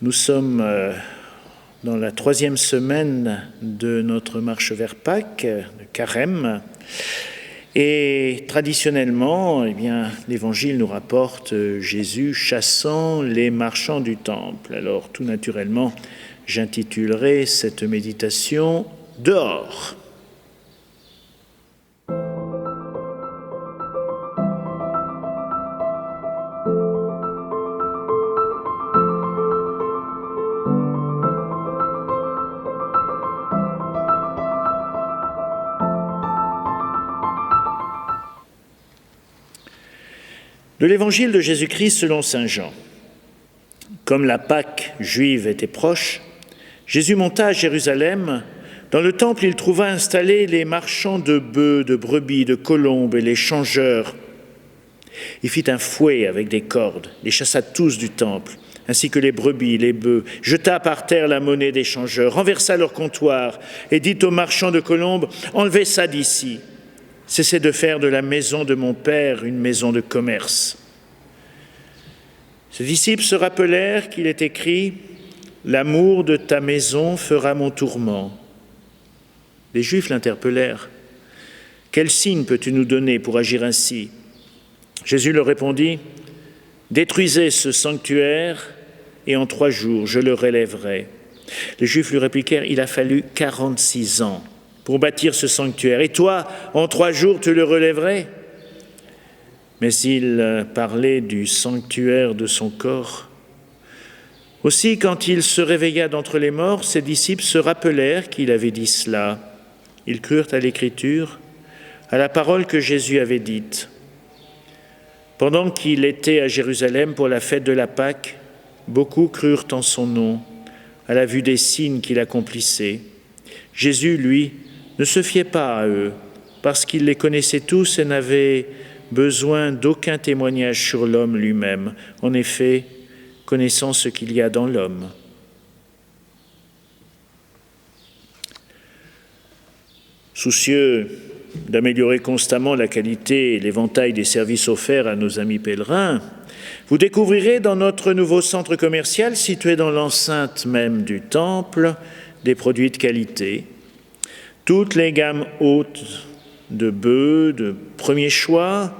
Nous sommes dans la 3e semaine de notre marche vers Pâques, de Carême. Et traditionnellement, l'Évangile nous rapporte Jésus chassant les marchands du temple. Alors tout naturellement, j'intitulerai cette méditation « Dehors ». De l'Évangile de Jésus-Christ selon saint Jean. Comme la Pâque juive était proche, Jésus monta à Jérusalem. Dans le temple, il trouva installés les marchands de bœufs, de brebis, de colombes et les changeurs. Il fit un fouet avec des cordes, les chassa tous du temple, ainsi que les brebis, les bœufs, jeta par terre la monnaie des changeurs, renversa leur comptoir et dit aux marchands de colombes « Enlevez ça d'ici ». Cessez de faire de la maison de mon Père une maison de commerce. Ses disciples se rappelèrent qu'il est écrit « L'amour de ta maison fera mon tourment ». Les Juifs l'interpellèrent. « Quel signe peux-tu nous donner pour agir ainsi ?» Jésus leur répondit « Détruisez ce sanctuaire et en 3 jours je le relèverai. » Les Juifs lui répliquèrent « Il a fallu 46 ans. Pour bâtir ce sanctuaire. Et toi, en 3 jours, tu le relèverais ?» Mais il parlait du sanctuaire de son corps. Aussi, quand il se réveilla d'entre les morts, ses disciples se rappelèrent qu'il avait dit cela. Ils crurent à l'Écriture, à la parole que Jésus avait dite. Pendant qu'il était à Jérusalem pour la fête de la Pâque, beaucoup crurent en son nom, à la vue des signes qu'il accomplissait. Jésus, lui, ne se fiait pas à eux, parce qu'il les connaissait tous et n'avait besoin d'aucun témoignage sur l'homme lui-même, en effet, connaissant ce qu'il y a dans l'homme. Soucieux d'améliorer constamment la qualité et l'éventail des services offerts à nos amis pèlerins, vous découvrirez dans notre nouveau centre commercial, situé dans l'enceinte même du temple, des produits de qualité. Toutes les gammes hautes de bœufs, de premier choix,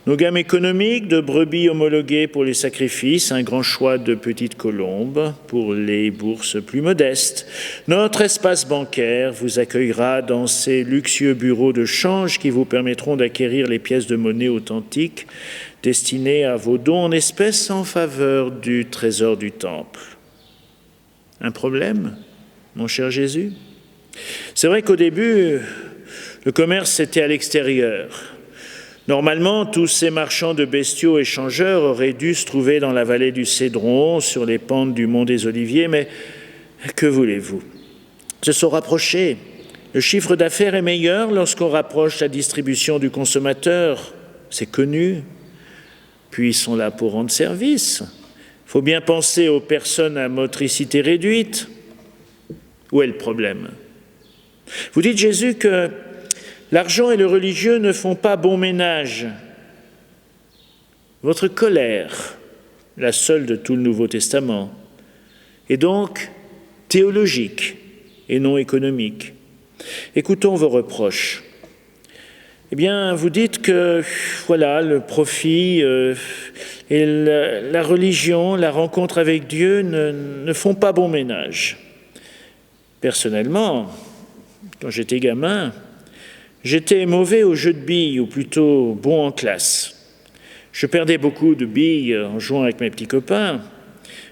nos gammes économiques de brebis homologuées pour les sacrifices, un grand choix de petites colombes pour les bourses plus modestes. Notre espace bancaire vous accueillera dans ces luxueux bureaux de change qui vous permettront d'acquérir les pièces de monnaie authentiques destinées à vos dons en espèces en faveur du trésor du temple. Un problème, mon cher Jésus ? C'est vrai qu'au début, le commerce était à l'extérieur. Normalement, tous ces marchands de bestiaux échangeurs auraient dû se trouver dans la vallée du Cédron, sur les pentes du mont des Oliviers, mais que voulez-vous ? Ils se sont rapprochés. Le chiffre d'affaires est meilleur lorsqu'on rapproche la distribution du consommateur. C'est connu. Puis ils sont là pour rendre service. Il faut bien penser aux personnes à motricité réduite. Où est le problème ? Vous dites, Jésus, que l'argent et le religieux ne font pas bon ménage. Votre colère, la seule de tout le Nouveau Testament, est donc théologique et non économique. Écoutons vos reproches. Vous dites que, le profit et la religion, la rencontre avec Dieu ne font pas bon ménage. Personnellement, quand j'étais gamin, j'étais mauvais au jeu de billes, ou plutôt bon en classe. Je perdais beaucoup de billes en jouant avec mes petits copains,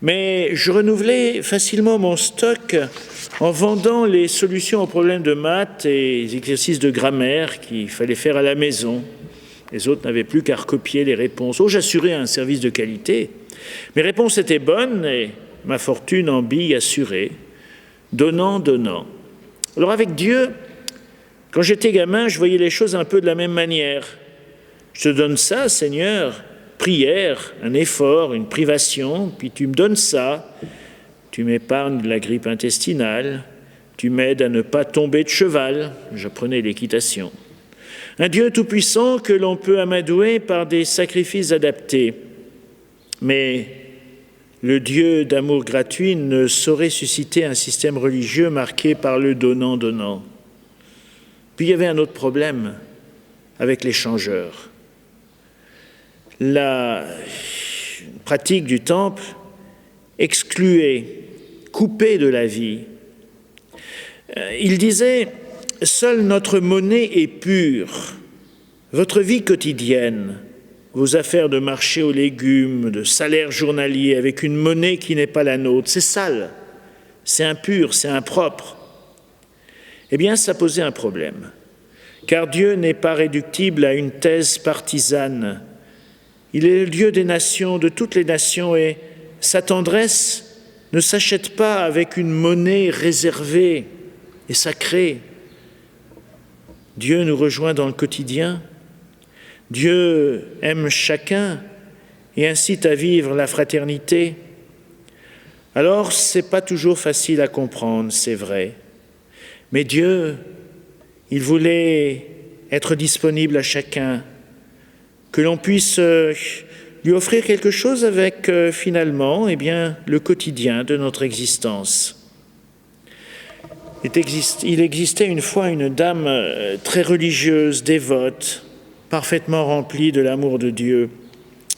mais je renouvelais facilement mon stock en vendant les solutions aux problèmes de maths et les exercices de grammaire qu'il fallait faire à la maison. Les autres n'avaient plus qu'à recopier les réponses. J'assurais un service de qualité. Mes réponses étaient bonnes et ma fortune en billes assurée. Donnant. Alors avec Dieu, quand j'étais gamin, je voyais les choses un peu de la même manière. Je te donne ça, Seigneur, prière, un effort, une privation, puis tu me donnes ça. Tu m'épargnes de la grippe intestinale, tu m'aides à ne pas tomber de cheval, j'apprenais l'équitation. Un Dieu tout-puissant que l'on peut amadouer par des sacrifices adaptés. Mais le Dieu d'amour gratuit ne saurait susciter un système religieux marqué par le donnant-donnant. Puis il y avait un autre problème avec les changeurs. La pratique du temple excluait, coupait de la vie. Il disait « Seule notre monnaie est pure. Votre vie quotidienne, vos affaires de marché aux légumes, de salaire journalier avec une monnaie qui n'est pas la nôtre, c'est sale, c'est impur, c'est impropre. » Eh bien, ça posait un problème, car Dieu n'est pas réductible à une thèse partisane. Il est le Dieu des nations, de toutes les nations, et sa tendresse ne s'achète pas avec une monnaie réservée et sacrée. Dieu nous rejoint dans le quotidien. Dieu aime chacun et incite à vivre la fraternité. Alors, ce n'est pas toujours facile à comprendre, c'est vrai. Mais Dieu, il voulait être disponible à chacun, que l'on puisse lui offrir quelque chose avec finalement le quotidien de notre existence. Il existait une fois une dame très religieuse, dévote, parfaitement remplie de l'amour de Dieu.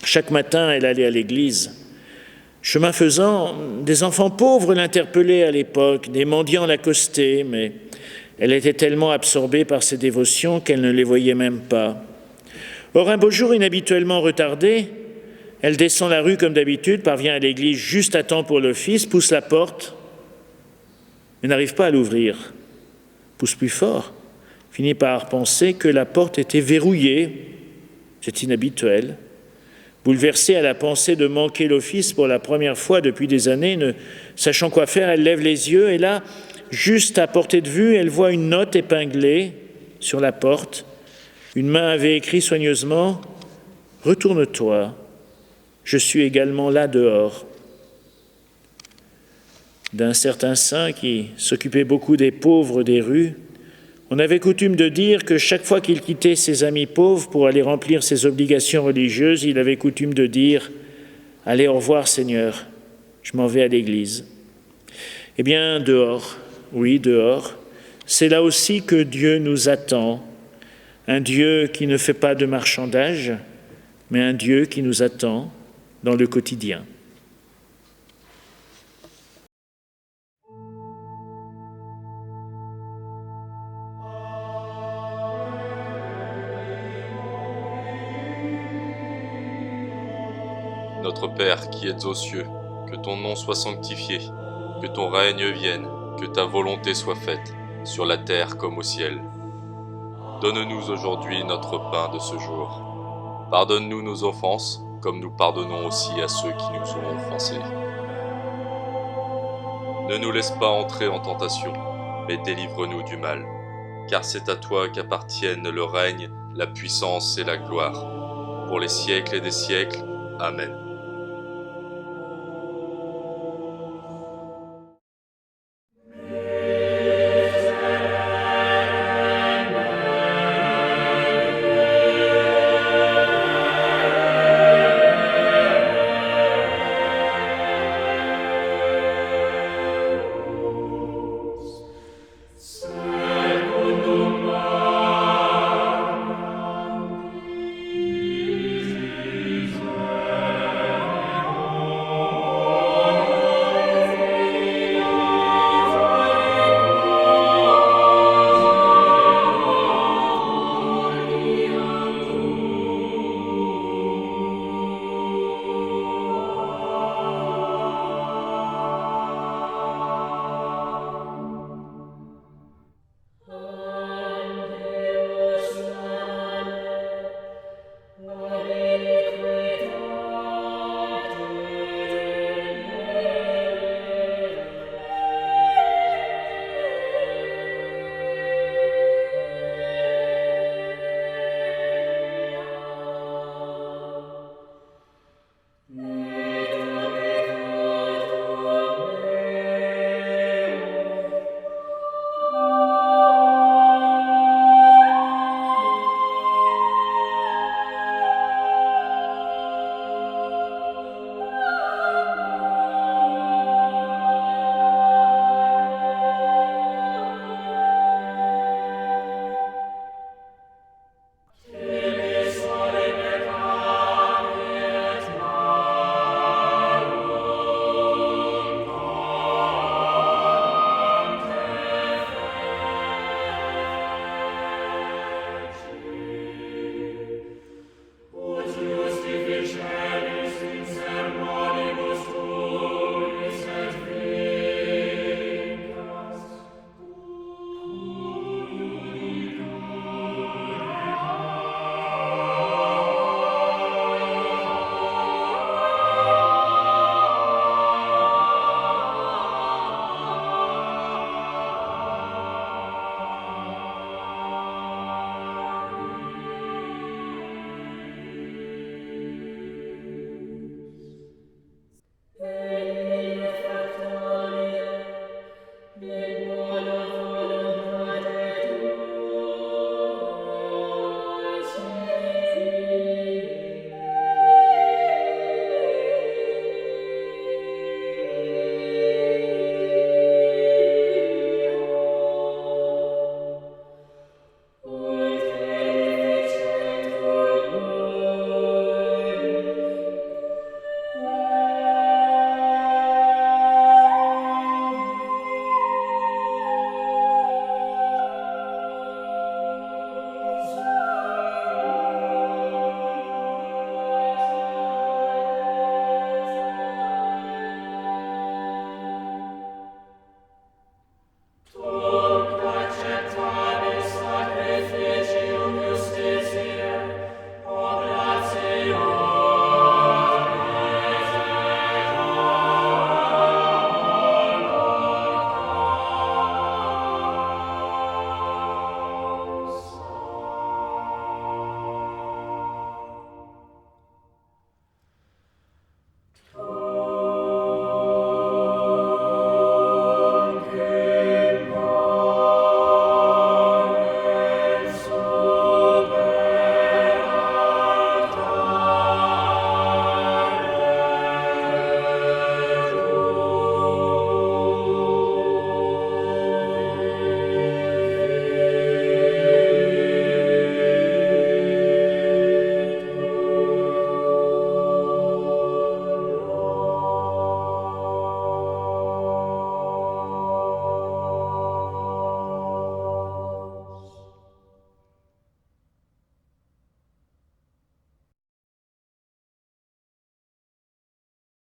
Chaque matin, elle allait à l'église. Chemin faisant, des enfants pauvres l'interpellaient à l'époque, des mendiants l'accostaient, mais elle était tellement absorbée par ses dévotions qu'elle ne les voyait même pas. Or, un beau jour, inhabituellement retardée, elle descend la rue comme d'habitude, parvient à l'église juste à temps pour l'office, pousse la porte, mais n'arrive pas à l'ouvrir. Pousse plus fort, finit par penser que la porte était verrouillée. C'est inhabituel. Bouleversée à la pensée de manquer l'office pour la première fois depuis des années, ne sachant quoi faire, elle lève les yeux et là, juste à portée de vue, elle voit une note épinglée sur la porte. Une main avait écrit soigneusement « Retourne-toi, je suis également là dehors ». D'un certain saint qui s'occupait beaucoup des pauvres des rues, on avait coutume de dire que chaque fois qu'il quittait ses amis pauvres pour aller remplir ses obligations religieuses, il avait coutume de dire « Allez, au revoir Seigneur, je m'en vais à l'église ». Eh bien, dehors, oui, dehors, c'est là aussi que Dieu nous attend. Un Dieu qui ne fait pas de marchandage, mais un Dieu qui nous attend dans le quotidien. Notre Père qui êtes aux cieux, que ton nom soit sanctifié, que ton règne vienne, que ta volonté soit faite, sur la terre comme au ciel. Donne-nous aujourd'hui notre pain de ce jour. Pardonne-nous nos offenses, comme nous pardonnons aussi à ceux qui nous ont offensés. Ne nous laisse pas entrer en tentation, mais délivre-nous du mal. Car c'est à toi qu'appartiennent le règne, la puissance et la gloire, pour les siècles et des siècles. Amen.